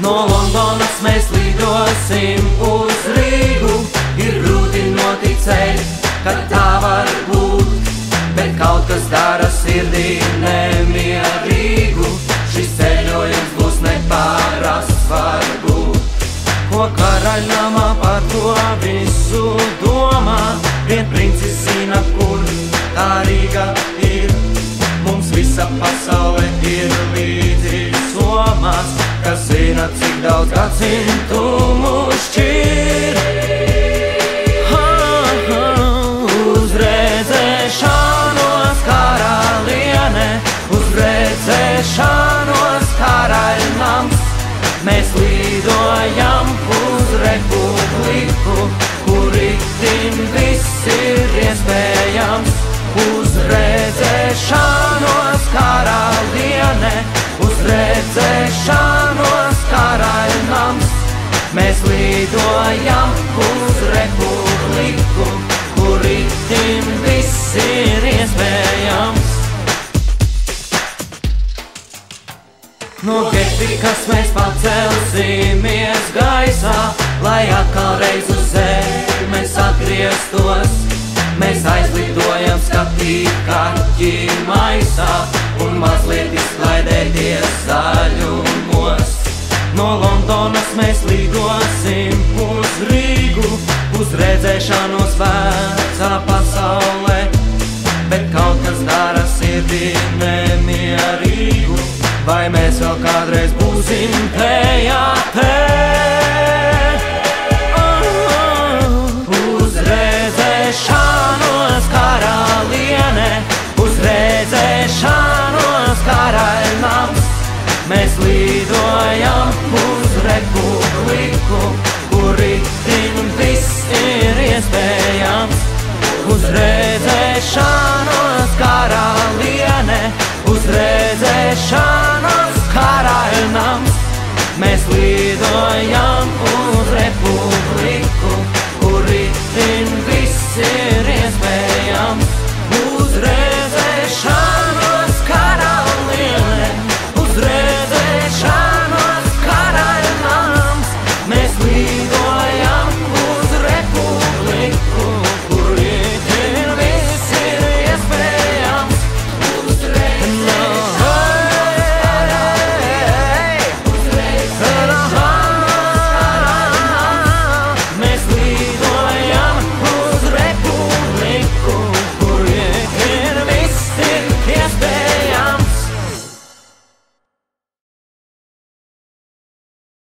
No Londonas mēs lidosim uz Rīgu. Ir grūti noticēt, ka tā var būt, bet kaut kas dara sirdī nemierīgu. Šis ceļojums būs neparasts varbūt. Ko karaļnamā par to visu domā? Vien princis zina, kur tā Rīga ir. Mums visa pasaule ir līdzi somās, kas zina, cik daudz gadsimtu mūs šķir. Uz redzēšanos karaliene, uz redzēšanos karaļnams. Mēs lidojam uz republiku, kur itin viss ir iespējams. Uz redzēšanos karaliene, uz redzēšanos karaļnams. Mēs lidojam uz republiku, kur itin viss ir iespējams. No Getikas mēs pacelsimies gaisā, lai atkal reiz uz zemes atgrieztos. Mēs aizlidojam skatīt kaķi maisā un mazliet izklaidēties zaļumos. No Londonas mēs lidosim uz Rīgu, uz redzēšanos vecā pasaulē, bet kaut kas dara sirdī nemierīgu. Vai mēs vēl kādreiz būsim tejā te? Uz redzēšanos karaliene, uz redzēšanos karaļnams. Mēs lidojam uz republiku, kur itin viss ir iespējams. Uz redzēšanos karaliene,